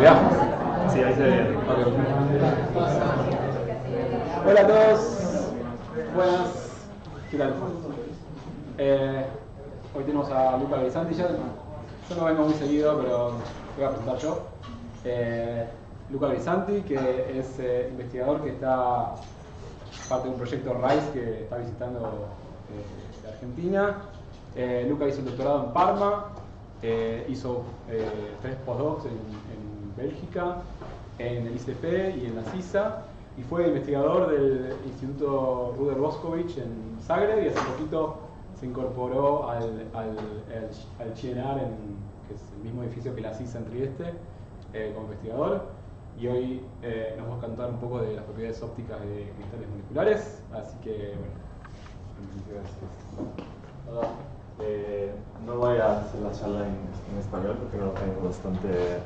vea? Sí, ahí se ve. Okay. Hola a todos. Buenas. ¿Qué tal? Hoy tenemos a Luca Grisanti. Yo no vengo muy seguido, pero voy a presentar yo. Luca Grisanti, que es investigador que está parte de un proyecto RISE que está visitando de Argentina. Luca hizo el doctorado en Parma, hizo 3 postdocs en Bélgica, en el ICP y en la CISA, y fue investigador del Instituto Ruder Boskovic en Zagreb, y hace poquito se incorporó al CNR, que es el mismo edificio que la CISA en Trieste, como investigador. Y hoy nos va a contar un poco de las propiedades ópticas de cristales moleculares, así que bueno. Hola. No voy a hacer la charla en español porque no lo tengo bastante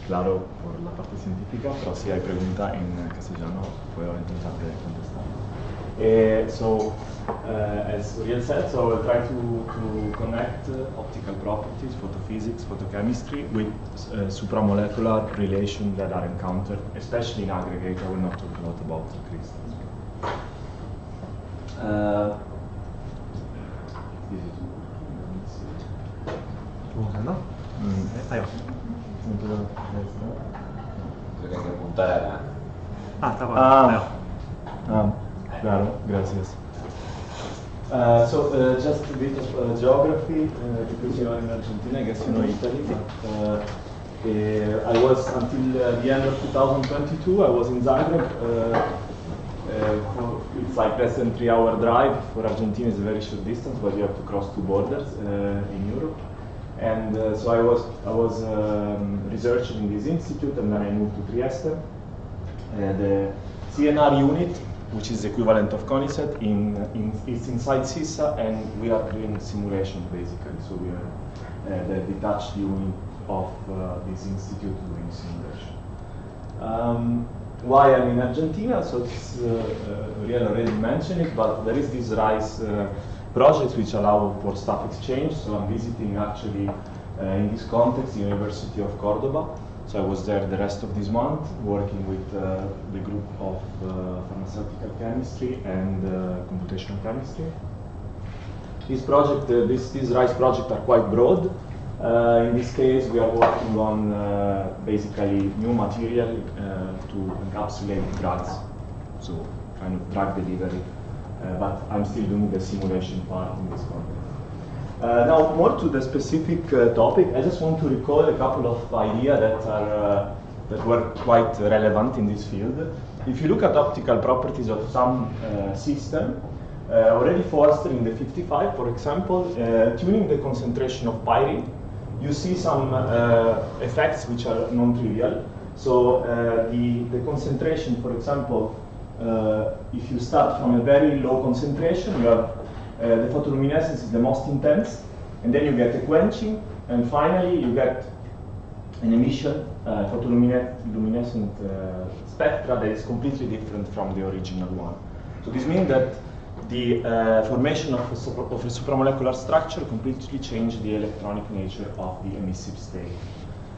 claro por la parte científica, pero si hay pregunta en castellano puedo intentar contestar. As Uriel said, so I'll try to connect optical properties, photophysics, photochemistry with supramolecular relations that are encountered, especially in aggregate. I will not talk a lot about crystals. Ahí va. Tengo que apuntar a la... Ah, está bueno. Claro, gracias. Just a bit of geography, because you know in Argentina, I guess you know Italy, but I was until the end of 2022, I was in Zagreb. It's like less than 3-hour drive. For Argentina, it's a very short distance, but you have to cross 2 borders in Europe. And so I was researching in this institute, and then I moved to Trieste. The CNR unit, which is the equivalent of CONICET, is inside CISA, and we are doing simulation basically. So we are the detached unit of this institute doing simulation. Why I'm in Argentina? So this Uriel already mentioned it, but there is this RISE project which allow for staff exchange. So I'm visiting actually in this context the University of Cordoba. So I was there the rest of this month working with the group of pharmaceutical chemistry and computational chemistry. This project, this RISE project are quite broad. In this case, we are working on basically new material to encapsulate drugs, so kind of drug delivery. But I'm still doing the simulation part in this context. Now, more to the specific topic, I just want to recall a couple of ideas that were quite relevant in this field. If you look at optical properties of some system, already Forster in the 55, for example, tuning the concentration of pyrene, you see some effects which are non-trivial. So the concentration, for example, if you start from a very low concentration, you have the photoluminescence is the most intense, and then you get a quenching, and finally you get an emission, photoluminescent spectra that is completely different from the original one. So this means that the formation of a supramolecular structure completely changed the electronic nature of the emissive state,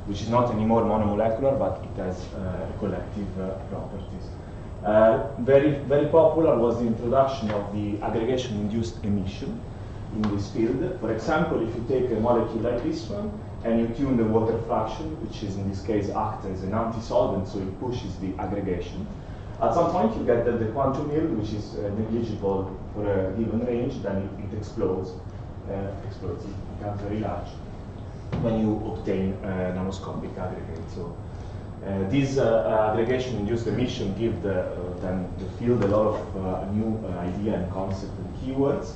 which is not anymore monomolecular, but it has collective properties. Very popular was the introduction of the aggregation-induced emission in this field. For example, if you take a molecule like this one and you tune the water fraction, which is in this case acts as an anti-solvent, so it pushes the aggregation. At some point you get that the quantum yield, which is negligible for a given range, then it explodes. It becomes very large when you obtain nanoscopic aggregate. So this aggregation-induced emission gives then the field a lot of new idea and concept and keywords.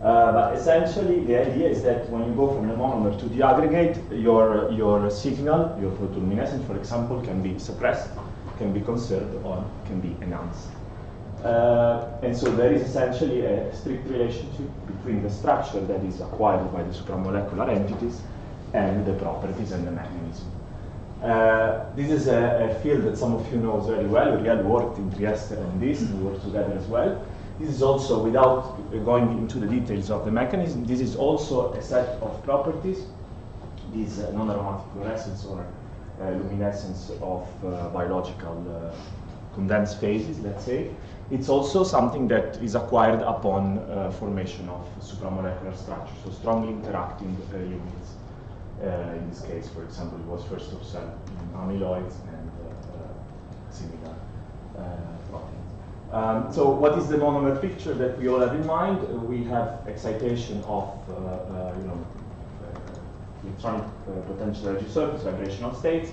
But essentially, the idea is that when you go from the monomer to the aggregate, your signal, your photoluminescence, for example, can be suppressed, can be conserved, or can be enhanced. And so there is essentially a strict relationship between the structure that is acquired by the supramolecular entities and the properties and the mechanism. This is a field that some of you know very well. Uriel worked in Trieste on this, and we worked together as well. This is also, without going into the details of the mechanism, this is also a set of properties, these non-aromatic fluorescence or luminescence of biological condensed phases, let's say. It's also something that is acquired upon formation of supramolecular structures, so strongly interacting units. In this case, for example, it was first observed in amyloids and similar proteins. So what is the monomer picture that we all have in mind? We have excitation of electronic potential energy surface, vibrational states.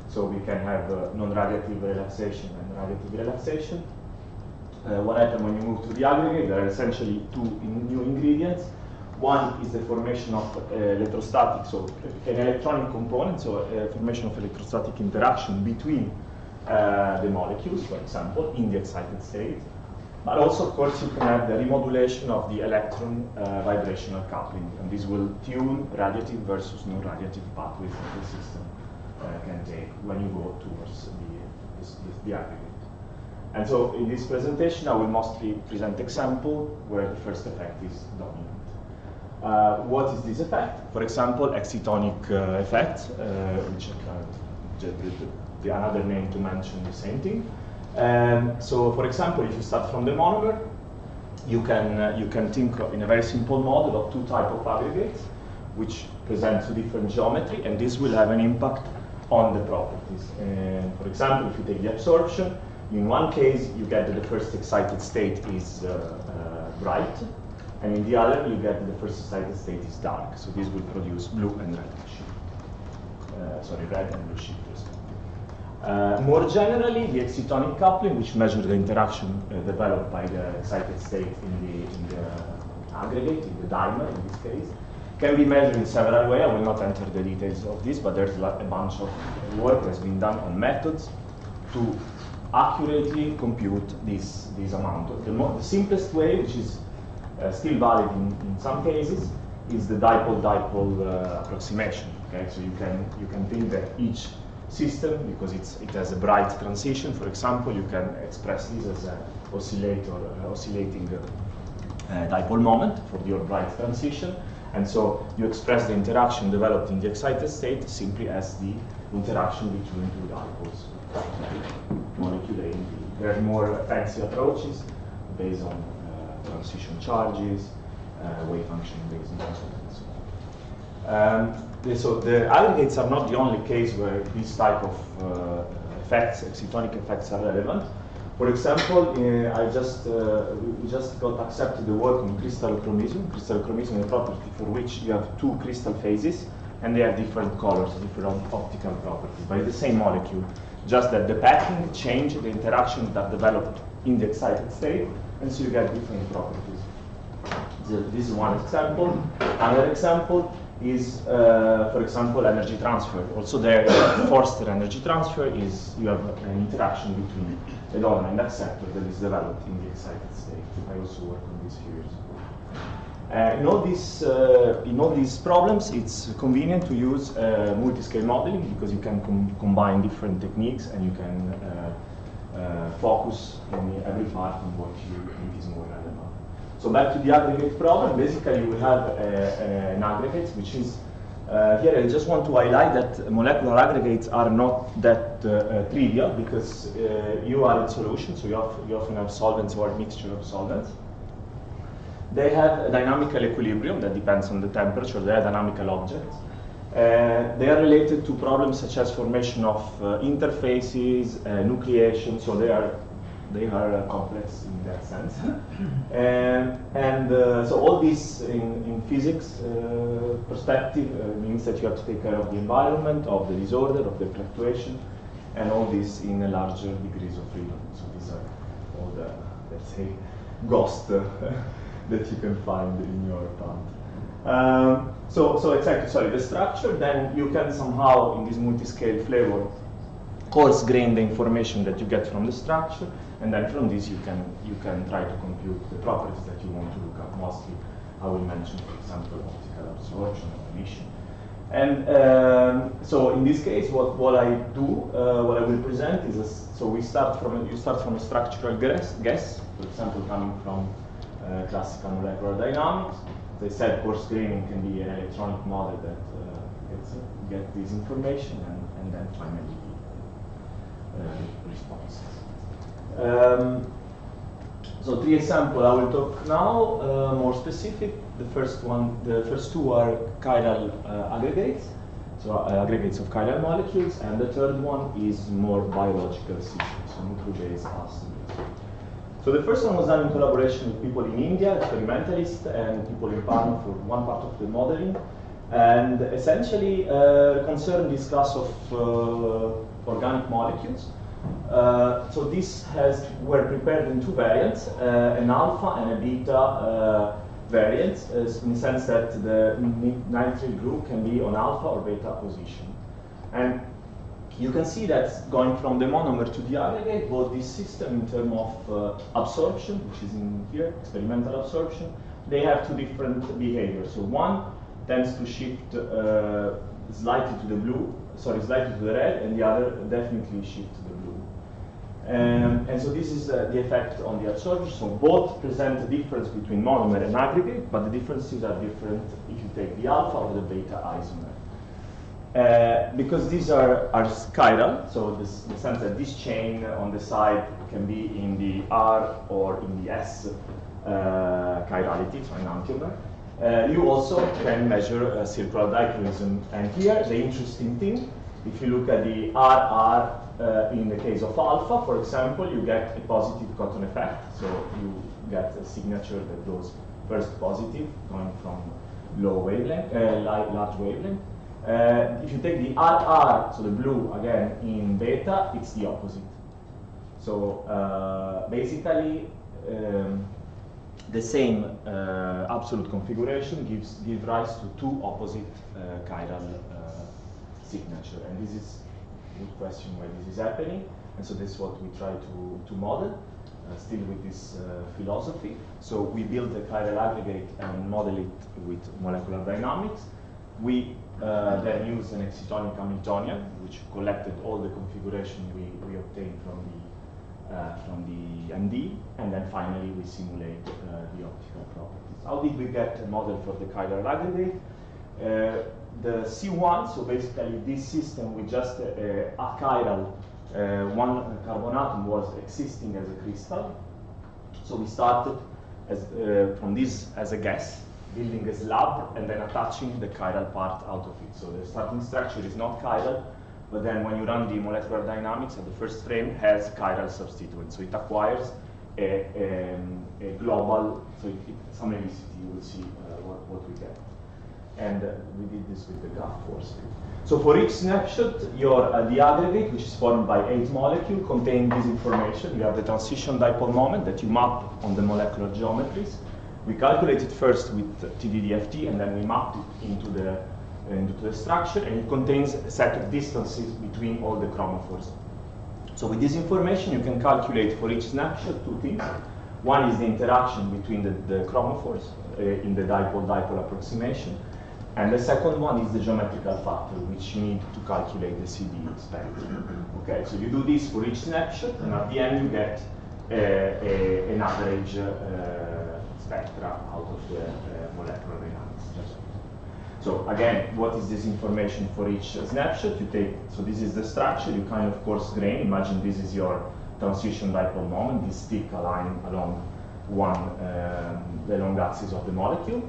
So we can have non-radiative relaxation and radiative relaxation. What happens when you move to the aggregate? There are essentially two new ingredients. One is the formation of electrostatic, so an electronic component, so formation of electrostatic interaction between the molecules, for example, in the excited state. But also, of course, you can have the remodulation of the electron vibrational coupling, and this will tune radiative versus non-radiative pathways that the system can take when you go towards the aggregate. And so in this presentation, I will mostly present example where the first effect is dominant. What is this effect? For example, excitonic effect, which the another name to mention the same thing. So, for example, if you start from the monomer, you can think in a very simple model of two types of aggregates, which present two different geometry, and this will have an impact on the properties. For example, if you take the absorption, in one case you get that the first excited state is bright, and in the other you get that the first excited state is dark. So this will produce blue and red shift. Red and blue shift respectively. More generally, the excitonic coupling, which measures the interaction developed by the excited state in the aggregate, in the dimer in this case, can be measured in several ways. I will not enter the details of this, but there's a bunch of work that's been done on methods to accurately compute this amount. The simplest way, which is still valid in some cases, is the dipole-dipole approximation. Okay, so you can think that each system, because it has a bright transition, for example, you can express this as an oscillating dipole moment for your bright transition. And so you express the interaction developed in the excited state simply as the interaction between two dipoles. Molecule A and B. There are more fancy approaches based on transition charges, wave function based on and so on. So the aggregates are not the only case where this type of effects, excitonic effects, are relevant. For example, we just got accepted the work on crystallchromism. Crystallchromism is a property for which you have two crystal phases, and they have different colors, different optical properties, by the same molecule. Just that the packing changed the interactions that developed in the excited state, and so you get different properties. This is one example. Another example is, for example, energy transfer. Also there, Forster energy transfer is you have an interaction between a donor and acceptor that is developed in the excited state. I also work on this few years ago. In all these problems, it's convenient to use multiscale modeling because you can combine different techniques and you can focus in every part on what you think is more relevant. So back to the aggregate problem. Basically, you will have an aggregate, which is here. I just want to highlight that molecular aggregates are not that trivial because you are in solution, so you often have solvents or a mixture of solvents. They have a dynamical equilibrium that depends on the temperature. They are dynamical objects. They are related to problems such as formation of interfaces, nucleation. So they are complex in that sense. So all this in physics perspective means that you have to take care of the environment, of the disorder, of the fluctuation, and all this in a larger degrees of freedom. So these are all the, let's say, ghosts that you can find in your plant. So exactly, sorry, the structure, then you can somehow, in this multiscale flavor, coarse grain the information that you get from the structure, and then from this you can try to compute the properties that you want to look at. Mostly, I will mention, for example, optical absorption or emission. And so in this case, what I will present is so you start from a structural guess, for example, coming from classical molecular dynamics, As I said, coarse graining can be an electronic model that get this information and then finally responses. So 3 examples I will talk now, more specific. The first two are chiral aggregates, so aggregates of chiral molecules, and the third one is more biological systems, so nuclear-based assemblies. So the first one was done in collaboration with people in India, experimentalists, and people in Parma for one part of the modeling, and essentially concerned this class of organic molecules. So these were prepared in 2 variants, an alpha and a beta variant, in the sense that the nitrile group can be on alpha or beta position. And you can see that going from the monomer to the aggregate, both this system in terms of absorption, which is in here, experimental absorption, they have 2 different behaviors. So one tends to shift slightly to the red, and the other definitely shift to the blue. And so this is the effect on the absorption. So both present a difference between monomer and aggregate, but the differences are different if you take the alpha or the beta isomer. Because these are chiral, so the sense that this chain on the side can be in the R or in the S chirality, so enantiomer. You also can measure circular dichroism. And here, the interesting thing, if you look at the RR in the case of alpha, for example, you get a positive cotton effect. So you get a signature that goes first positive, going from low wavelength, large wavelength. If you take the RR, so the blue again in beta, it's the opposite. So basically, the same absolute configuration gives rise to 2 opposite chiral signature, and this is a good question why this is happening. And so this is what we try to model, still with this philosophy. So we build a chiral aggregate and model it with molecular dynamics. We then use an excitonic hamiltonian, which collected all the configuration we obtained from the MD, and then finally we simulate the optical properties. How did we get a model for the chiral aggregate? The C1, so basically this system with just a chiral, one carbon atom was existing as a crystal. So we started from this as a gas, building a slab and then attaching the chiral part out of it. So the starting structure is not chiral, but then when you run the molecular dynamics, the first frame has chiral substituent. So it acquires a global, so some helicity, you will see what we get. And we did this with the graph force. So for each snapshot, the aggregate, which is formed by 8 molecules, contains this information. You have the transition dipole moment that you map on the molecular geometries. We calculated first with TDDFT, and then we mapped it into the structure, and it contains a set of distances between all the chromophores. So with this information, you can calculate for each snapshot 2 things. One is the interaction between the chromophores in the dipole-dipole approximation, and the second one is the geometrical factor, which you need to calculate the CD spectrum. Okay, so you do this for each snapshot, and at the end you get an average spectra out of the molecular dynamics. So again, what is this information for each snapshot? You take, so this is the structure, you kind of coarse grain. Imagine this is your transition dipole moment, this stick aligned along the long axis of the molecule.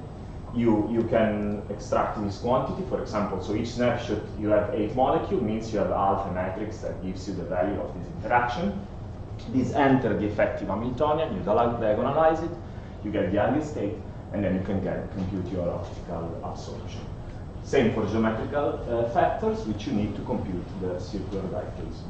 You can extract this quantity, for example, so each snapshot you have 8 molecules, means you have alpha matrix that gives you the value of this interaction. These enter the effective Hamiltonian, you diagonalize it, you get the ideal state, and then you can compute your optical absorption. Same for geometrical factors, which you need to compute the circular dichroism.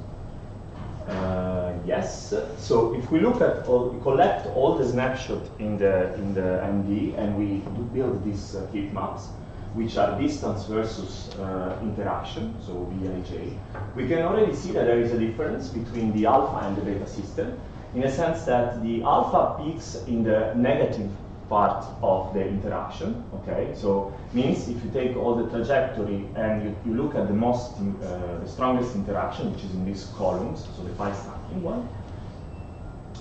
Yes, so if we look at we collect all the snapshots in the MD, and we build these heat maps, which are distance versus interaction, so Vij, we can already see that there is a difference between the alpha and the beta system, in a sense that the alpha peaks in the negative part of the interaction. Okay, so means if you take all the trajectory and you look at the strongest interaction, which is in these columns, so the pi stacking one,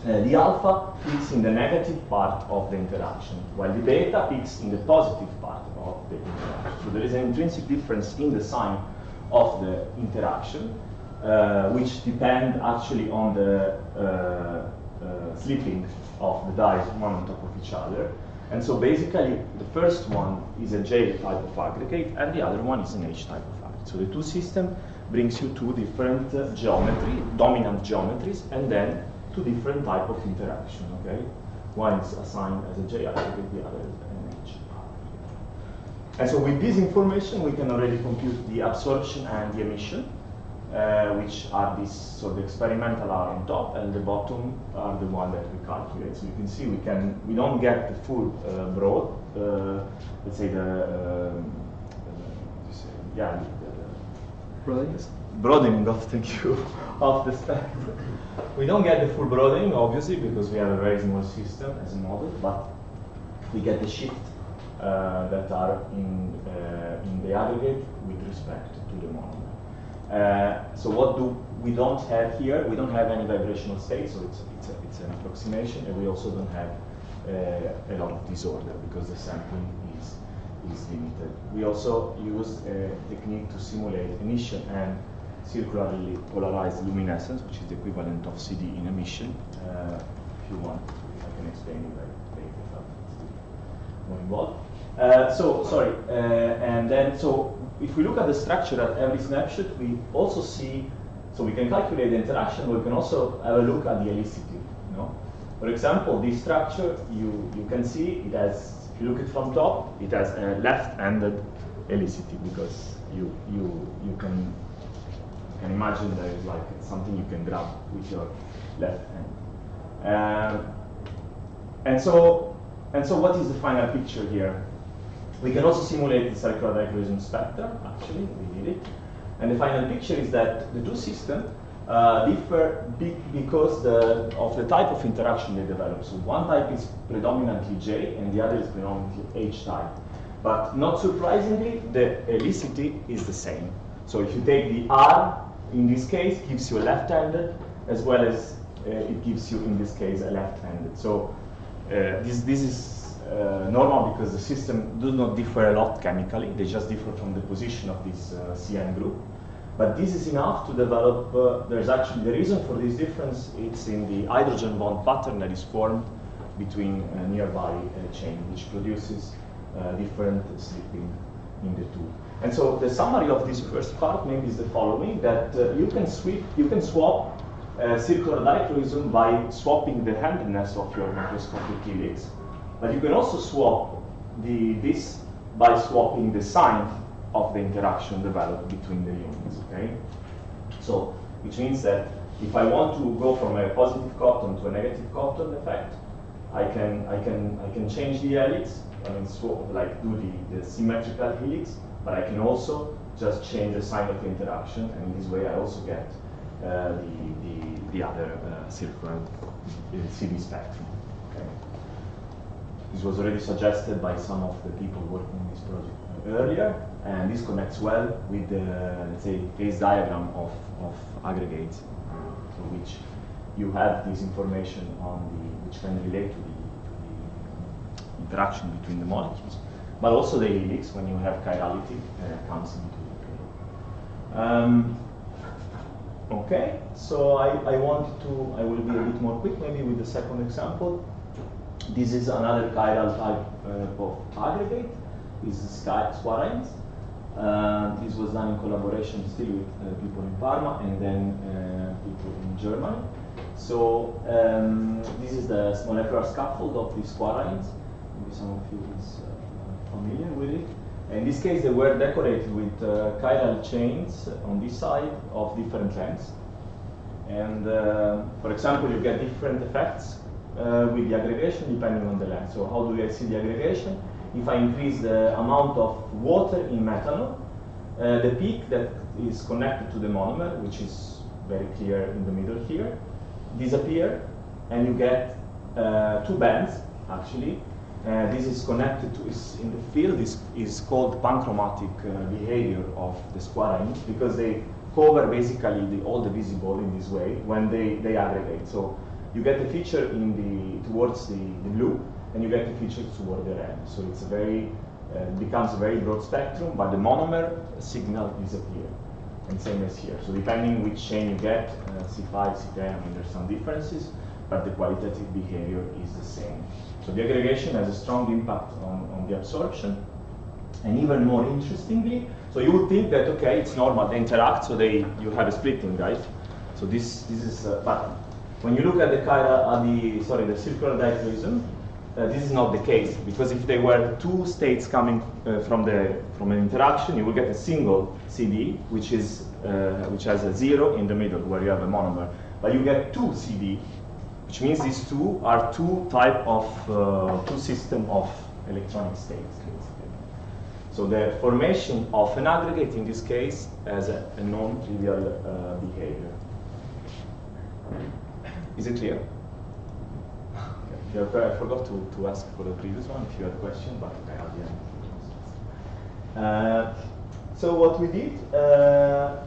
the alpha peaks in the negative part of the interaction, while the beta peaks in the positive part of the interaction. So there is an intrinsic difference in the sign of the interaction, which depend actually on the slipping of the dyes one on top of each other. And so basically, the first one is a J type of aggregate, and the other one is an H type of aggregate. So the two systems brings you two different geometry, dominant geometries, and then two different type of interaction, okay? One is assigned as a J aggregate, the other is an H aggregate. And so with this information, we can already compute the absorption and the emission, which are these, so the experimental are on top, and the bottom are the one that we calculate. So you can see we don't get the full broad, let's say broadening of, thank you, of the spectrum. We don't get the full broadening, obviously, because we have a very small system as a model, but we get the shift that are in the aggregate with respect to the monomer. So what we don't have here? We don't have any vibrational state, so it's an approximation, and we also don't have a lot of disorder because the sampling is limited. We also use a technique to simulate emission and circularly polarized luminescence, which is the equivalent of CD in emission. If you want, I can explain it later if it's more involved. And then if we look at the structure at every snapshot, we also see, so we can calculate the interaction, but we can also have a look at the helicity. For example, this structure, you can see it has, if you look at it from top, it has a left-handed helicity, because you can imagine that it's like something you can grab with your left hand. And so what is the final picture here? We can also simulate the circular dichroism spectra, actually, we did it. And the final picture is that the two systems differ because of the type of interaction they develop. So one type is predominantly J, and the other is predominantly H type. But not surprisingly, the helicity is the same. So if you take the R, in this case, gives you a left-handed, as well as it gives you, in this case, a left-handed. So this is normal because the system does not differ a lot chemically. They just differ from the position of this CN group. But this is enough to develop, there's actually the reason for this difference, it's in the hydrogen bond pattern that is formed between a nearby chain, which produces different slipping in the two. And so the summary of this first part maybe is the following, that you can swap circular dichroism by swapping the handedness of your microscopic helix, but you can also swap this by swapping the sign of the interaction developed between the units, okay? So, which means that if I want to go from a positive cotton to a negative cotton effect, I can change the helix, swap, like do the symmetrical helix, but I can also just change the sign of the interaction, and in this way I also get the other circular CD spectrum. Okay. This was already suggested by some of the people working on this project earlier, and this connects well with the, let's say, phase diagram of aggregates, for which you have this information on which can relate to the interaction between the molecules, but also the helix, when you have chirality, comes into the picture. Okay, so I will be a bit more quick maybe with the second example. This is another chiral type of aggregate. This is squarines. This was done in collaboration still with people in Parma and then people in Germany. So this is the molecular scaffold of these squarines. Maybe some of you is familiar with it. In this case, they were decorated with chiral chains on this side of different lengths. And for example, you get different effects with the aggregation depending on the length. So how do I see the aggregation? If I increase the amount of water in methanol, the peak that is connected to the monomer, which is very clear in the middle here, disappear, and you get two bands, actually. This is connected to, in the field, is called panchromatic behavior of the squarines, because they cover basically all the visible in this way when they aggregate. So you get the feature in towards the blue, and you get the feature toward the red. So it's a very becomes a very broad spectrum, but the monomer signal disappears. And same as here. So depending which chain you get, C5, C10, I mean, there's some differences, but the qualitative behavior is the same. So the aggregation has a strong impact on the absorption. And even more interestingly, so you would think that, okay, it's normal, they interact, so you have a splitting, right? So this is, but when you look at the circular dichroism, this is not the case, because if there were two states coming from an interaction, you will get a single CD, which has a 0 in the middle, where you have a monomer. But you get two CD, which means these two are two system of electronic states. So the formation of an aggregate in this case has a non-trivial behavior. Is it clear? Okay. I forgot to ask for the previous one if you had a question, but okay, at the end. So what we did,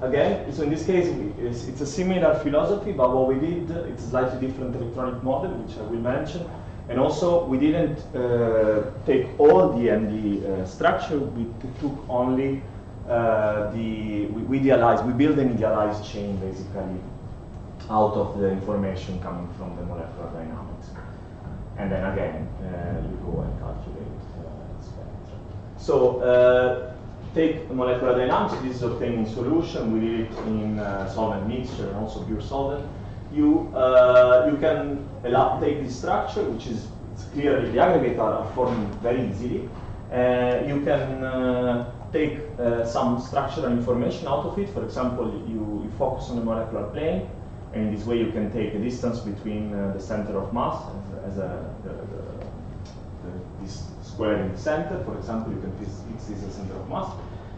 again, so in this case, it's a similar philosophy, but what we did, it's a slightly different electronic model, which I will mention. And also, we didn't take all the MD structure, we took only we build an idealized chain, basically, out of the information coming from the molecular dynamics. And then again, you go and calculate spectra. So take molecular dynamics. This is obtained in solution. We did it in solvent mixture and also pure solvent. You can take this structure, which is clearly the aggregates are forming very easily. You can take some structural information out of it. For example, you focus on the molecular plane. And in this way, you can take a distance between the center of mass as this square in the center. For example, you can fix this as center of mass.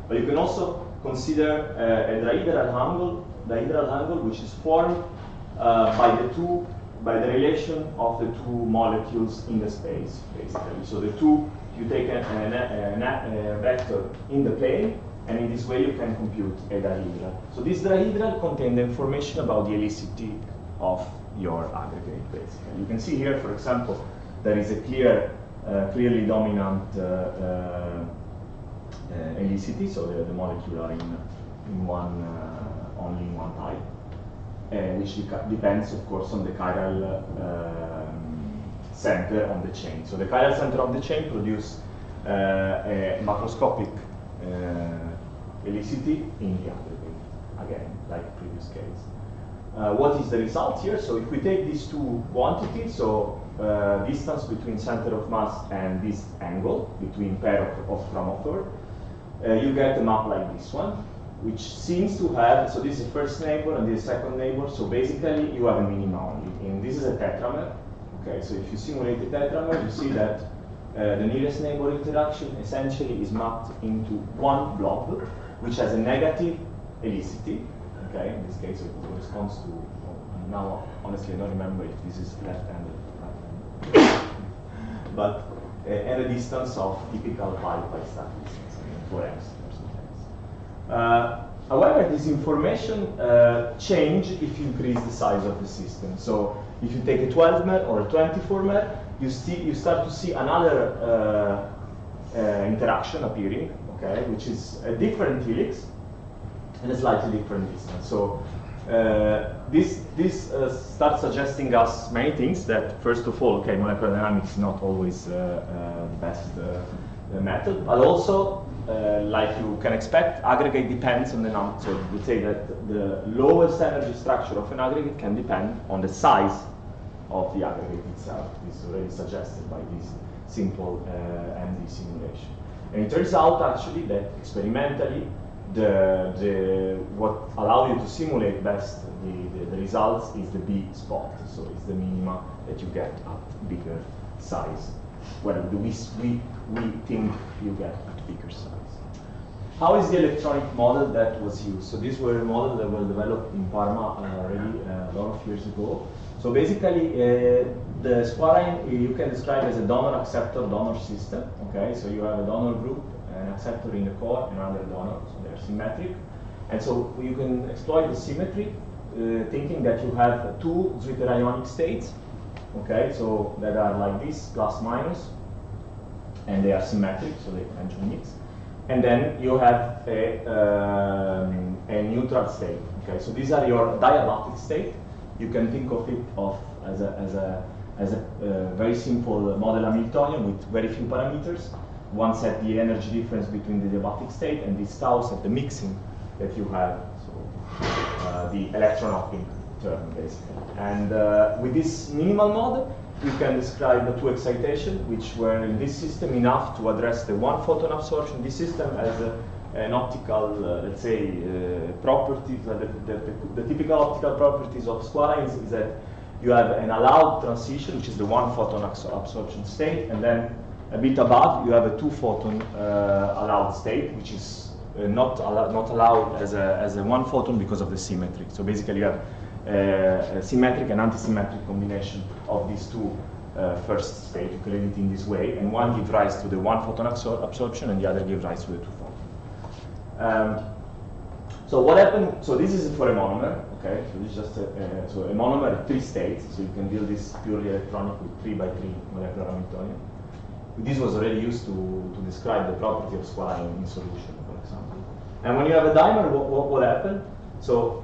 But you can also consider a dihedral angle, which is formed by the relation of the two molecules in the space, basically. So you take a vector in the plane, and in this way you can compute a dihedral. So this dihedral contains the information about the helicity of your aggregate, basically. You can see here, for example, there is a clearly dominant helicity, so the molecule are only in one type, which depends, of course, on the chiral center on the chain. So the chiral center of the chain produces a macroscopic helicity in the aggregate, again, like previous case. What is the result here? So if we take these two quantities, so distance between center of mass and this angle between pair of chromophore, you get a map like this one, which seems to have, so this is the first neighbor and this is the second neighbor, so basically you have a minima only. And this is a tetramer. Okay, so if you simulate the tetramer, you see that the nearest neighbor interaction essentially is mapped into one blob, which has a negative helicity. Okay, in this case it corresponds to, now honestly I don't remember if this is left-handed or right-handed, but at a distance of typical pi stack distance, 4x or something. However, this information change if you increase the size of the system. So if you take a 12-mer or a 24-mer, you start to see another interaction appearing, okay, which is a different helix and a slightly different distance. So this starts suggesting us many things. That first of all, okay, molecular dynamics is not always the best method, but also, like you can expect, aggregate depends on the number. So we say that the lowest energy structure of an aggregate can depend on the size of the aggregate itself. This is already suggested by this simple MD simulation. And it turns out actually that experimentally, what allows you to simulate best the results is the B spot. So it's the minima that you get at bigger size. Well, we think you get at bigger size. How is the electronic model that was used? So these were models that were developed in Parma already a lot of years ago. So basically, the squarine you can describe as a donor-acceptor-donor system. Okay, so you have a donor group, an acceptor in the core, and another donor, so they're symmetric. And so you can exploit the symmetry thinking that you have two zwitterionic states, okay, so that are like this, plus minus, and they are symmetric, so they eventually mix. And then you have a neutral state, okay, so these are your diabatic state. You can think of it as a very simple model Hamiltonian with very few parameters. One set the energy difference between the diabatic state, and this tau set the mixing that you have, so the electron hopping term basically. And with this minimal model, you can describe the two excitation, which were in this system enough to address the one photon absorption. This system has an optical, let's say, properties. The typical optical properties of squalines is that you have an allowed transition, which is the one photon absorption state, and then a bit above you have a two photon allowed state, which is not allowed as a one photon because of the symmetry. So basically you have a symmetric and anti-symmetric combination of these two first state. You create it in this way, and one gives rise to the one photon absorption, and the other gives rise to the two photon. So what happened? So this is for a monomer. Okay, so this is just so a monomer at 3 states. So you can build this purely electronic with 3×3 molecular Hamiltonian. This was already used to describe the property of squalene in solution, for example. And when you have a dimer, what happened? So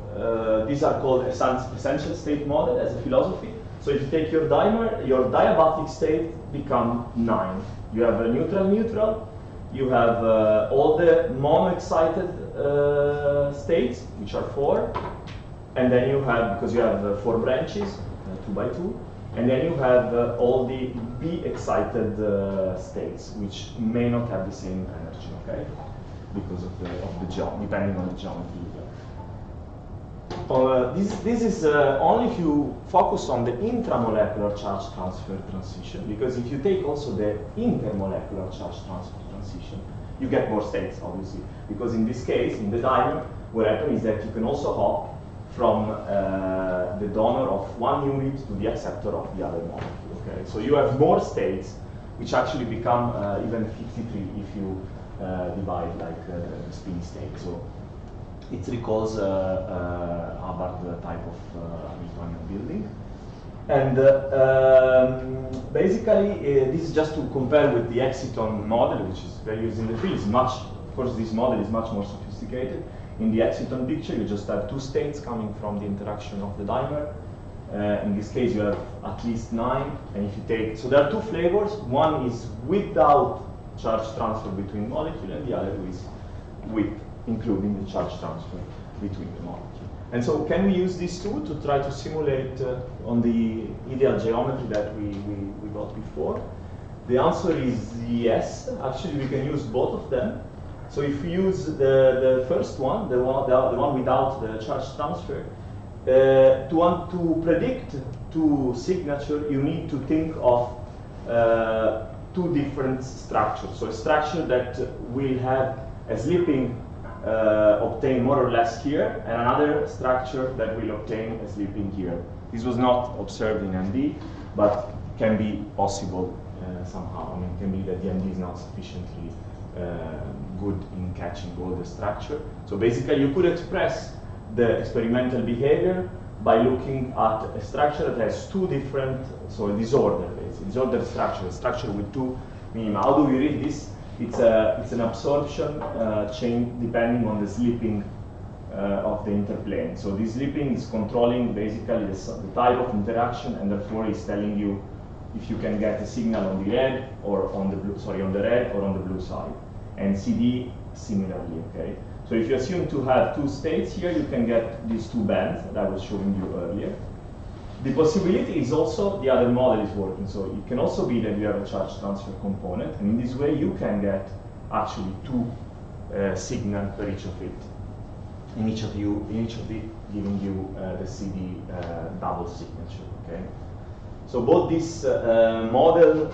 these are called essential state model as a philosophy. So if you take your dimer, your diabatic state become 9. You have a neutral. You have all the mono-excited states, which are 4. And then you have, because you have 4 branches, 2×2. And then you have all the B-excited states, which may not have the same energy, okay? Because of the geometry, depending on the geometry. This is only if you focus on the intramolecular charge transfer transition, because if you take also the intermolecular charge transfer transition, you get more states, obviously. Because in this case, in the dimer, what happens is that you can also hop from the donor of one unit to the acceptor of the other molecule. Okay, so you have more states, which actually become even 53 if you divide like the spin state. So it recalls Hubbard type of Hamiltonian building. And basically, this is just to compare with the exciton model, which is very used in the field. Of course, this model is much more sophisticated. In the exciton picture, you just have 2 states coming from the interaction of the dimer. In this case, you have at least 9. And if you take, so there are 2 flavors. One is without charge transfer between molecules, and the other is with, including the charge transfer between the molecules. And so, can we use these two to try to simulate on the ideal geometry that we got before? The answer is yes. Actually, we can use both of them. So if we use the first one, the one without the charge transfer, to predict 2 signature, you need to think of 2 different structures. So a structure that will have a slipping obtained more or less here, and another structure that will obtain a slipping here. This was not observed in MD, but can be possible somehow. I mean, it can be that the MD is not sufficiently good in catching all the structure. So basically, you could express the experimental behavior by looking at a structure that has 2 different, so a disorder, basically, disordered structure, a structure with 2 minima. How do we read this? It's an absorption chain depending on the slipping of the interplane. So this slipping is controlling basically the type of interaction, and therefore is telling you if you can get a signal on the red or on the blue, on the red or on the blue side. And CD similarly, okay? So if you assume to have 2 states here, you can get these 2 bands that I was showing you earlier. The possibility is also the other model is working. So it can also be that you have a charge transfer component, and in this way you can get actually 2 signals per each of it. In each of it giving you the CD double signature, okay? So both this model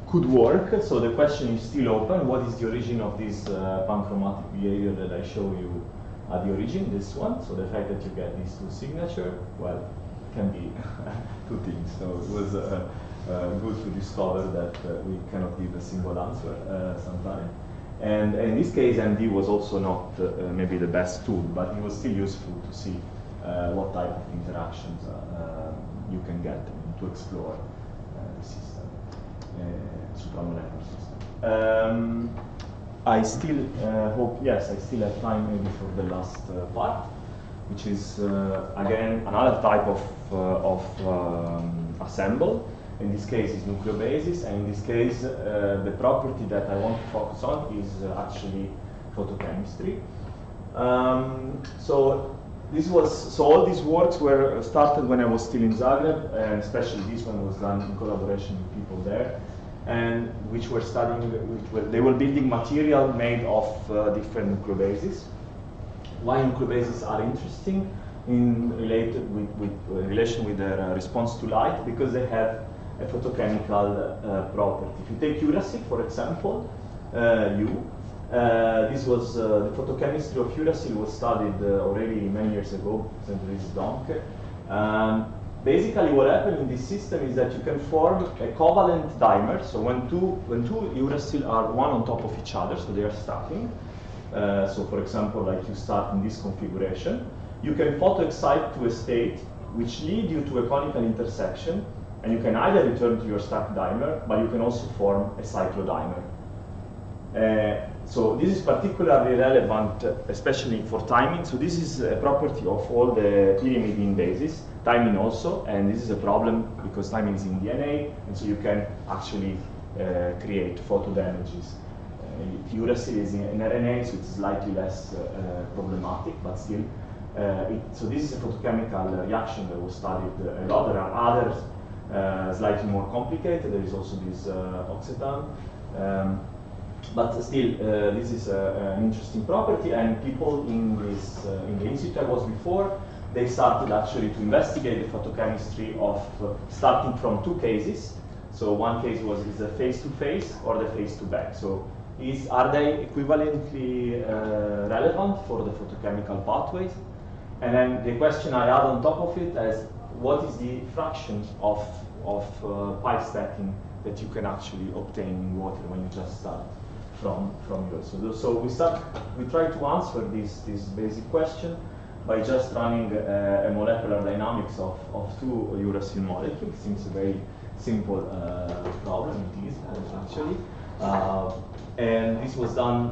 could work, so the question is still open. What is the origin of this panchromatic behavior that I show you at the origin, this one? So the fact that you get these 2 signatures, well, can be 2 things. So it was good to discover that we cannot give a single answer sometimes. And in this case, MD was also not maybe the best tool, but it was still useful to see what type of interactions you can get to explore the system, supramolecular system. I still hope, yes, I still have time maybe for the last part, which is again another type of assemble. In this case is nucleobases, and in this case the property that I want to focus on is actually photochemistry. So all these works were started when I was still in Zagreb, and especially this one was done in collaboration with people there, and which were studying, they were building material made of different nucleobases. Why nucleobases are interesting in relation with their response to light? Because they have a photochemical property. If you take uracil, for example, this was the photochemistry of uracil was studied already many years ago, centuries long. Basically, what happened in this system is that you can form a covalent dimer. So when two uracil are one on top of each other, so they are stacking. So for example, like you start in this configuration, you can photoexcite to a state which lead you to a conical intersection, and you can either return to your stacked dimer, but you can also form a cyclodimer. So this is particularly relevant, especially for timing. So this is a property of all the pyrimidine bases, timing also, and this is a problem because timing is in DNA, and so you can actually create photodamages. Uracil is in RNA, so it's slightly less problematic, but still. So this is a photochemical reaction that was studied a lot. There are others slightly more complicated. There is also this oxetan. But still, this is an interesting property, and people in the institute I was before, they started actually to investigate the photochemistry of starting from two cases. So one case is the face-to-face or the face-to-back. So are they equivalently relevant for the photochemical pathways? And then the question I add on top of it is, what is the fraction of pi stacking that you can actually obtain in water when you just start from uracil? So we try to answer this basic question by just running a molecular dynamics of two uracil molecules. Seems a very simple problem. It is actually. And this was done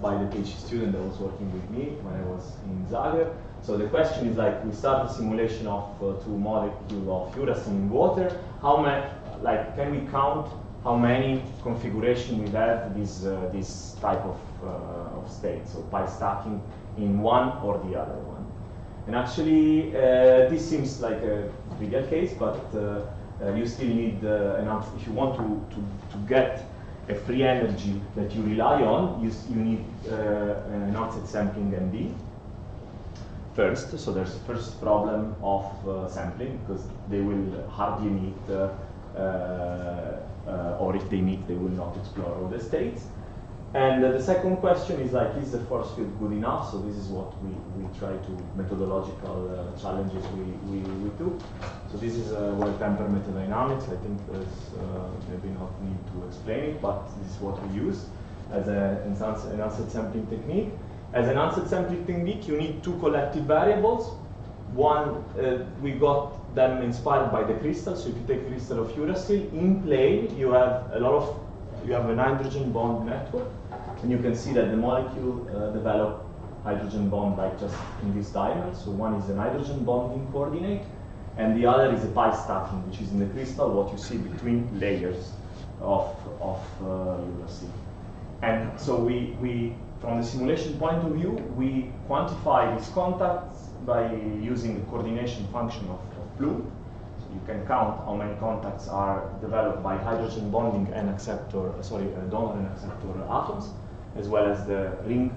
by the PhD student that was working with me when I was in Zagreb. So the question is, like, we start a simulation of two molecules of uracil in water. How many, like, can we count how many configuration we have this type of state? So pi stacking in one or the other one. And actually, this seems like a trivial case, but you still need enough. If you want to get a free energy that you rely on, you need an offset sampling MD first. So there's the first problem of sampling, because they will hardly meet, or if they meet, they will not explore all the states. And the second question is, like, is the force field good enough? So this is what we try to, methodological challenges we do. So this is well-tempered metadynamics. I think there's maybe not need to explain it, but this is what we use as an answered sampling technique. As an answered sampling technique, you need two collective variables. One, we got them inspired by the crystal. So if you take crystal of uracil, in plane you have a nitrogen bond network, and you can see that the molecule develop hydrogen bond like just in this dimer. So one is a nitrogen bonding coordinate, and the other is a pi stacking, which is in the crystal what you see between layers of uracil. And so we from the simulation point of view, we quantify these contacts by using the coordination function of Bloom. You can count how many contacts are developed by hydrogen bonding and donor and acceptor atoms, as well as the ring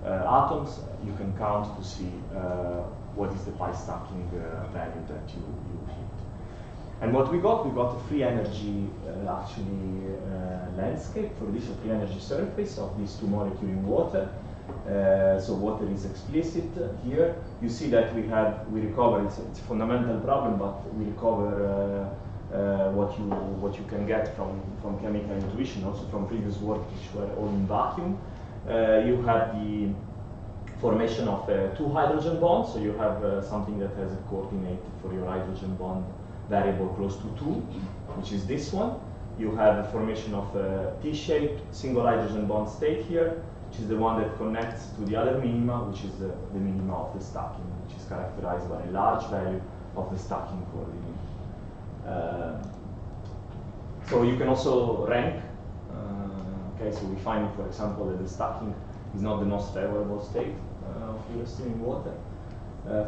atoms. You can count to see what is the pi stacking value that you hit. And what we got a free energy landscape for this, a free energy surface of these two molecules in water. So water is explicit here. You see that we recover. It's a fundamental problem, but we recover what you can get from chemical intuition, also from previous work which were all in vacuum. You have the formation of two hydrogen bonds. So you have something that has a coordinate for your hydrogen bond variable close to 2, which is this one. You have the formation of a T-shaped single hydrogen bond state here, which is the one that connects to the other minima, which is the minima of the stacking, which is characterized by a large value of the stacking coordinate. So you can also rank. Okay, so we find, for example, that the stacking is not the most favorable state of uracil in water,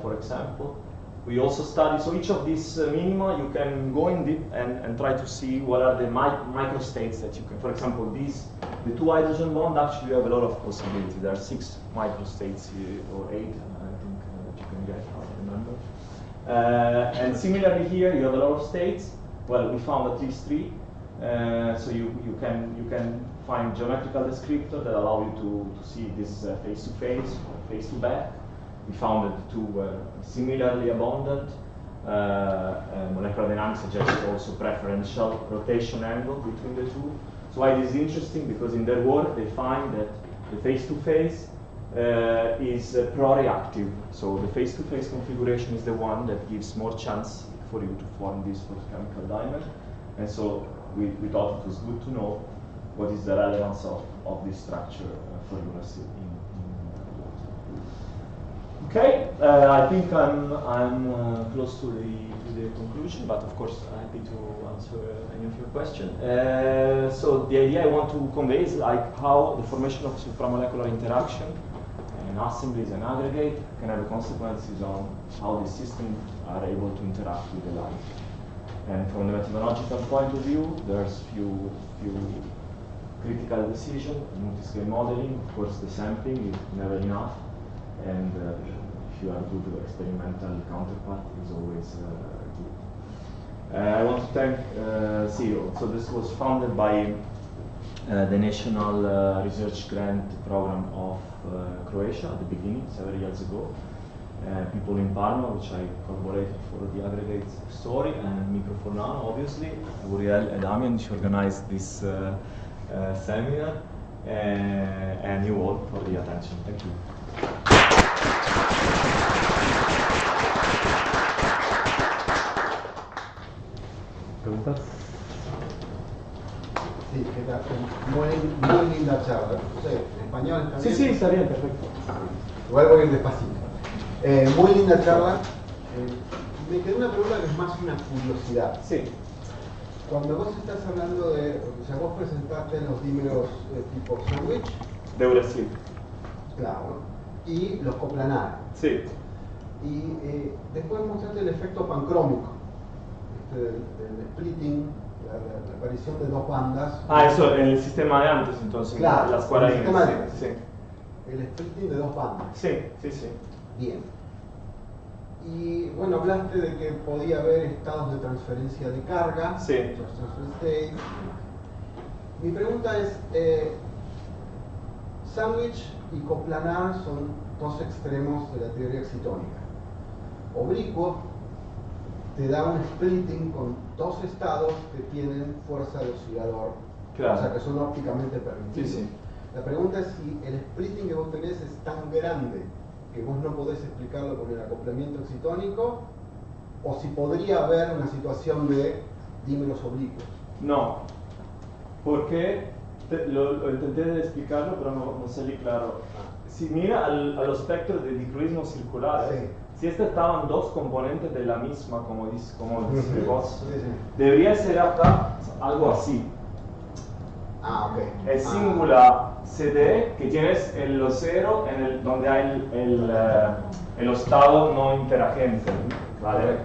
for example. We also study, so each of these minima, you can go in deep and try to see what are the microstates that you can, for example, the two hydrogen bond, actually you have a lot of possibilities. There are 6 microstates here, or 8, I think, that you can get, I don't remember. And similarly here, you have a lot of states. Well, we found at least 3. So you can find geometrical descriptors that allow you to see this face-to-face or face-to-back. We found that the two were similarly abundant. Molecular dynamics suggests also preferential rotation angle between the two. So why this is interesting? Because in their work they find that the face-to-face is pro-reactive. So the face-to-face configuration is the one that gives more chance for you to form this photochemical diamond. And so we thought it was good to know what is the relevance of this structure for uracil in water. Okay, I think I'm close to the conclusion, but of course I'm happy to answer any of your questions. So the idea I want to convey is like how the formation of supramolecular interaction and assemblies and aggregate can have consequences on how the systems are able to interact with the light. And from the methodological point of view, there's few critical decisions. Multiscale modeling, of course, the sampling is never enough, and if you are good experimental counterpart, is always good. I want to thank CEO. So this was funded by the National Research Grant Program of Croatia at the beginning, several years ago. People in Parma, which I collaborated for the aggregates story, and Micro Fornano, obviously, Uriel and Damian, which organized this seminar, and you all for the attention. Thank you. ¿Preguntas? Sí, muy linda charla. No sé, ¿en español está bien? Sí, está bien, perfecto. Igual voy a ir despacito. Muy linda charla. Me quedó una pregunta que es más una curiosidad. Sí. Cuando vos estás hablando de, o sea, vos presentaste los dímeros tipo sandwich. De uracil. Claro. Y los coplanares. Sí. Y después mostraste el efecto pancrómico, del splitting, la aparición de dos bandas. Ah, eso en el sistema de antes, entonces. Claro, las el cuales sistema de antes. sí. El splitting de dos bandas. Sí. Bien. Y bueno, hablaste de que podía haber estados de transferencia de carga. Sí. Transfer state. Mi pregunta es, sandwich y coplanar son dos extremos de la teoría excitónica. Oblicuo te da un splitting con dos estados que tienen fuerza de oscilador, Claro. o sea que son ópticamente permitidos. Sí. La pregunta es si el splitting que vos tenés es tan grande que vos no podés explicarlo con el acoplamiento excitónico, o si podría haber una situación de dímeros oblicuos. No, porque lo intenté explicarlo, pero no salí claro. Si mira a los espectros de dicroísmo circular, Sí. si estaban dos componentes de la misma, como dice vos, Sí. debería ser acá algo así. Ah, ok. El singular CD, que tienes el cero donde hay el estado no interagente, ¿vale?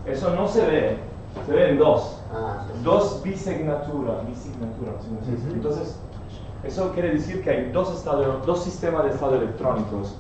Eso no se ve, se ve en dos. Sí. Dos bisignaturas, ¿sí me dice? Entonces, eso quiere decir que hay dos sistemas de estados electrónicos.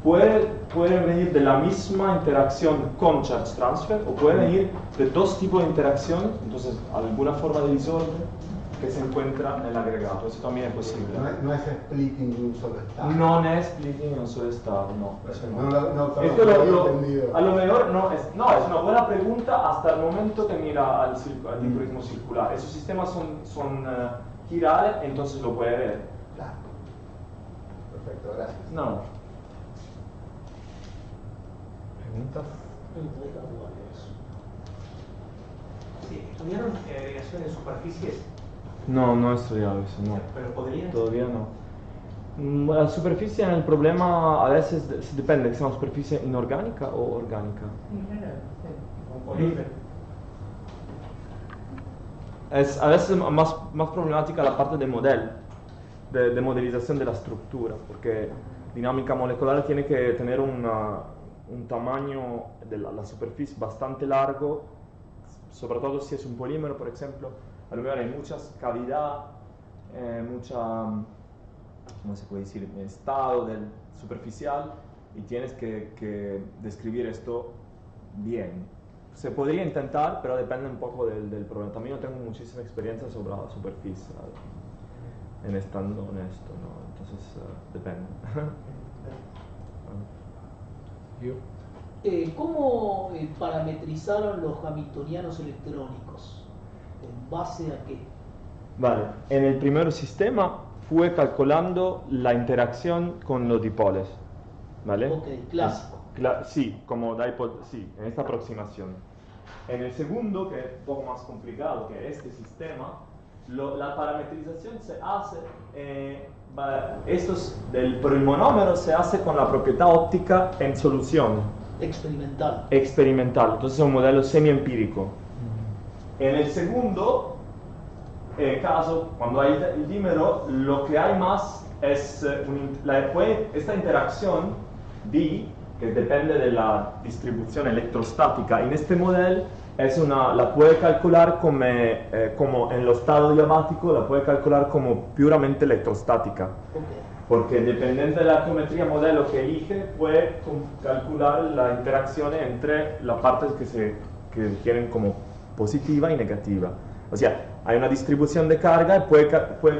Pueden venir de la misma interacción con charge transfer, o pueden venir de dos tipos de interacción, entonces alguna forma de desorden que se encuentra en el agregado. Eso también es posible. No es splitting de un solo estado. No es splitting en un solo estado, no. Eso no. Esto Esto lo entendido. a lo mejor es una buena pregunta hasta el momento que mira al dicroísmo circular. Esos sistemas son girales, entonces lo puede ver. Claro. Perfecto, gracias. No. preguntas? Sí, ¿estudiaron agregación en superficies? No, no he estudiado eso, no. ¿Pero podrían? Todavía no. La superficie, el problema a veces depende, que sea una superficie inorgánica o orgánica. Con polímero. Es a veces más problemática la parte de de modelización de la estructura, porque dinámica molecular tiene que tener un tamaño de la superficie bastante largo, sobre todo si es un polímero, por ejemplo. A lo mejor hay muchas cavidad, mucha, ¿cómo se puede decir?, estado superficial, y tienes que describir esto bien. Se podría intentar, pero depende un poco del problema. También no tengo muchísima experiencia sobre la superficie, en estando honesto, ¿no? Entonces, depende. ¿Cómo parametrizaron los hamiltonianos electrónicos? ¿En base a qué? Vale, en el primer sistema fue calculando la interacción con los dipoles, ¿vale? Ok, clásico. Sí, como dipole, sí, en esta aproximación. En el segundo, que es un poco más complicado que este sistema, la parametrización se hace, por el monómero se hace con la propiedad óptica en solución. Experimental. Experimental, entonces es un modelo semi-empírico. En el segundo caso, cuando hay el dímero, lo que hay más es esta interacción D, que depende de la distribución electrostática. En este modelo la puede calcular como en lo estado diamático, la puede calcular como puramente electrostática. Okay. Porque dependiendo de la geometría modelo que elige, puede calcular la interacción entre las partes que tienen como positiva y negativa. O sea, hay una distribución de carga y puede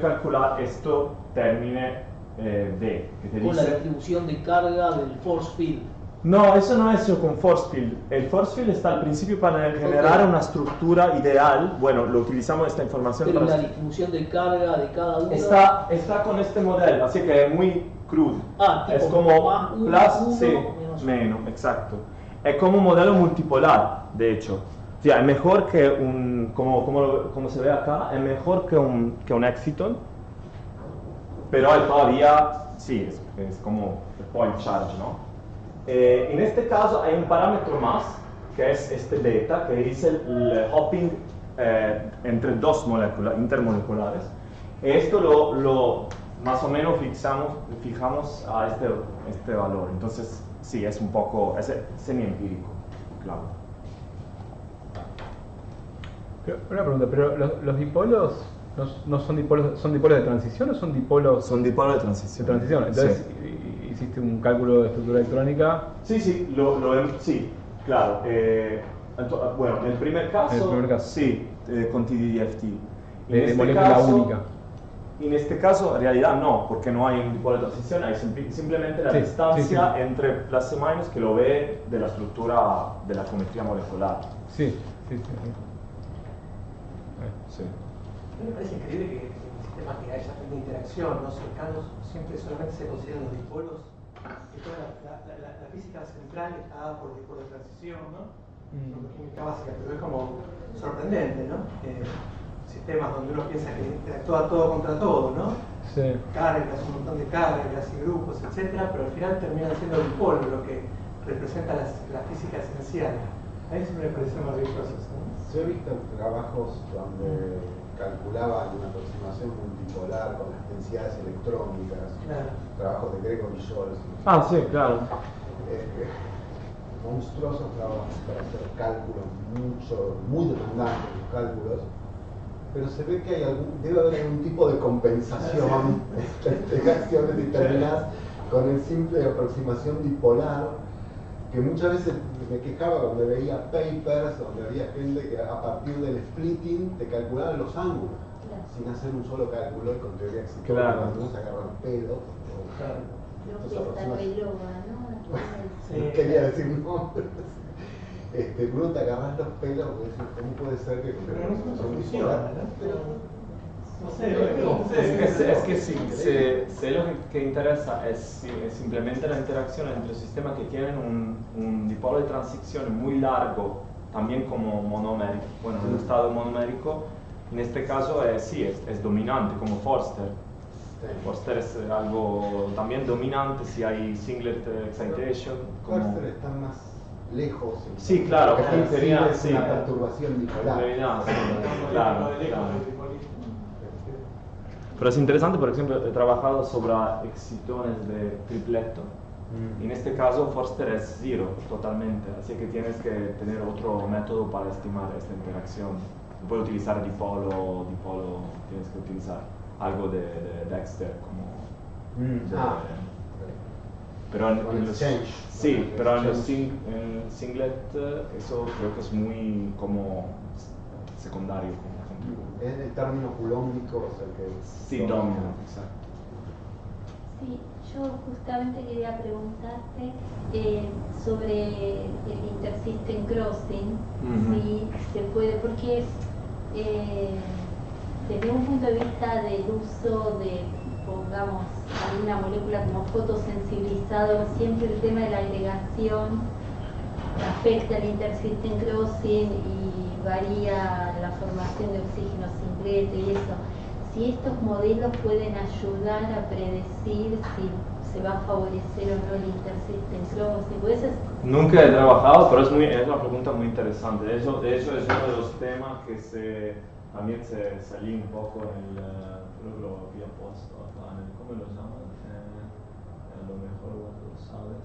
calcular esto término D. Que te con dice, la distribución de carga del force field. no, eso no es con force field. El force field está al principio para generar una estructura ideal. Bueno, lo utilizamos esta información Pero para... la distribución de carga de cada uno... Está con este modelo, así que es muy crudo. Tipo es como más uno, plus, sí, menos. exacto. Es como un modelo multipolar, de hecho. O sea, es mejor que como se ve acá, es mejor que un exciton, pero todavía, sí, es como el point charge, ¿no? En este caso hay un parámetro más, que es este beta, que dice el hopping entre dos moléculas intermoleculares. Esto lo más o menos fijamos a este valor. Entonces, sí, es un poco semi-empírico, claro. Una pregunta, pero los dipolos no son dipolos de transición o son dipolos? Son dipolos de transición. Entonces, sí. ¿hiciste un cálculo de estructura electrónica? Sí, sí, claro. Bueno, en el primer caso, sí, con TDFT. De molécula única. En este caso, en realidad no, porque no hay un dipolo de transición, hay simplemente la distancia entre plus y minus que lo ve de la estructura de la geometría molecular. Sí. A mí me parece increíble que en un sistema que haya tanta interacción, no cercanos, siempre solamente se consideran los dipolos, que toda la física central está dada por dipolos de transición, ¿no? Por química básica, pero es como sorprendente, ¿no? Sistemas donde uno piensa que interactúa todo contra todo, ¿no? Sí. Cargas, un montón de cargas y grupos, etcétera, pero al final terminan siendo dipolo, lo que representa la física esencial. A mí eso me parece maravilloso, ¿no? Yo he visto trabajos donde calculaban una aproximación multipolar con las densidades electrónicas, trabajos de Gregory Scholz. Sí, claro. Monstruosos trabajos para hacer cálculos muy demandantes los cálculos, pero se ve que debe haber algún tipo de compensación de acciones determinadas con el simple aproximación dipolar, que muchas veces me quejaba cuando veía papers donde había gente que a partir del splitting te calculaban los ángulos, sin hacer un solo cálculo y con teoría exitosa. Claro. Uno se agarra los pelos. Sí. Quería decir nombres. Uno te agarras los pelos porque decís, ¿cómo puede ser que con Pero no aproximación funciona, dipolar? ¿no? Pero No sé, Es que sí, si lo que interesa es simplemente la interacción entre sistemas que tienen un dipolo de transición muy largo, también como monomérico. Bueno, en el estado monomérico, en este caso sí, es dominante, como Forster. Forster es algo también dominante si hay singlet excitation. Forster está más lejos. Sí, claro, porque como sería es una perturbación dipolar. Sí, claro. Pero es interesante, por ejemplo, he trabajado sobre excitones de tripleto. En este caso, Forster es cero totalmente, así que tienes que tener otro método para estimar esta interacción. No puedes utilizar dipolo, tienes que utilizar algo de Dexter como... Pero en los, sí, pero en los singlet eso creo que es muy como secundario. Es el término culómbico, o sea que... Sí, domina, exacto. Sí, yo justamente quería preguntarte sobre el intersystem crossing, si se puede, porque desde un punto de vista del uso de, pongamos, alguna molécula como fotosensibilizado, siempre el tema de la agregación afecta al intersystem crossing y varía la formación de oxígeno singleto y eso. Si estos modelos pueden ayudar a predecir si se va a favorecer o no el intersystem crossing. ¿Puede ser? Nunca he trabajado, pero es una pregunta muy interesante. De hecho es uno de los temas que también se salió un poco en creo que lo había puesto acá en el, ¿cómo lo llaman? A lo mejor vos lo sabes.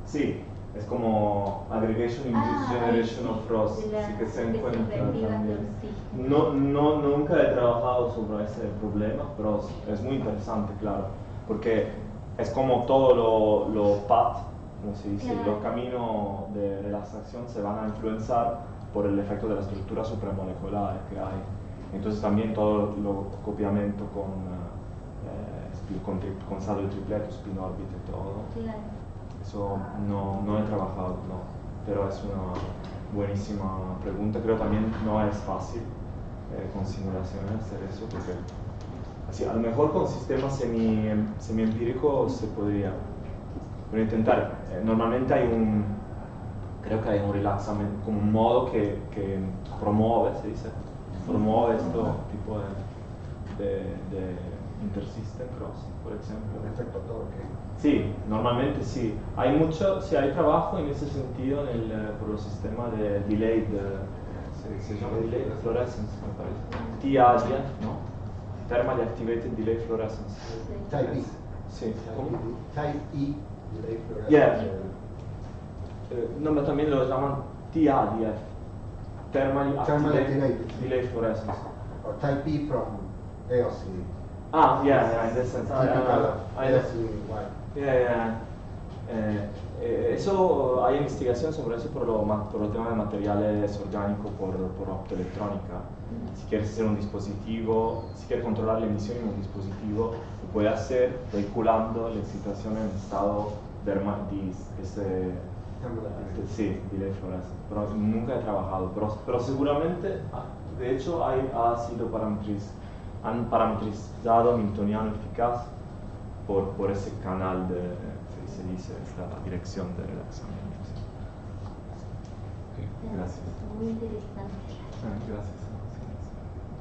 Sí, es como aggregation induced generation of frost, así que se encuentra también. Nunca he trabajado sobre ese problema, pero es muy interesante, claro, porque es como todo lo path, como se dice, los caminos de relaxación se van a influenciar por el efecto de la estructura supramolecular que hay. Entonces también todo lo copiamiento con saldo de tripleto, spin orbit y todo. Eso no he trabajado, no, pero es una buenísima pregunta. Creo también no es fácil con simulaciones hacer eso, porque así, a lo mejor con sistemas semi-empíricos se podría, pero intentar. Normalmente creo que hay un relaxamiento, como un modo que promueve, se dice, promueve este tipo de intersystem crossing, por ejemplo. Efecto torque. Sí, normalmente sí. Hay trabajo en ese sentido por los sistemas de delayed, se llama delayed fluorescence, me parece. TIA, ¿no? Thermally Activated Delay Fluorescence. Type E. Sí. ¿Cómo? Type E, delay fluorescence. Yeah. No, pero también lo llaman TIA, Thermally Activated Delay Fluorescence. Or Type E from EOC. Yeah, in that sense. Eso hay investigación sobre eso por el tema de materiales orgánicos por optoelectrónica. Si quieres hacer un dispositivo, si quieres controlar la emisión en un dispositivo, lo puedes hacer vehiculando la excitación en estado sí, delay fluorescence. Pero nunca he trabajado, pero seguramente, de hecho, ha sido han parametrizado hamiltoniano eficaz por ese canal se dice, esta dirección de relaxamiento. Sí. Gracias. Muy interesante. Gracias.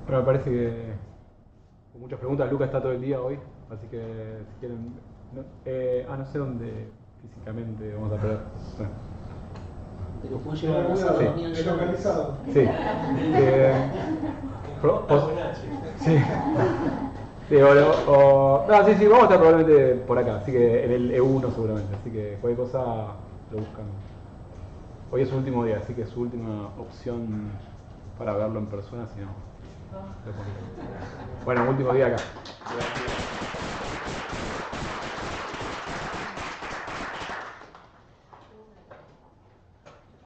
Bueno, me parece que con muchas preguntas. Luca está todo el día hoy, así que si quieren... no sé dónde físicamente vamos a perder. Bueno. Pero puede llegar a la reunión Es localizado. Sí. Sí. Sí, sí, vamos a estar probablemente por acá, así que en el E1 seguramente, así que cualquier cosa lo buscan. Hoy es su último día, así que es su última opción para verlo en persona, si no. Bueno, último día acá. Gracias.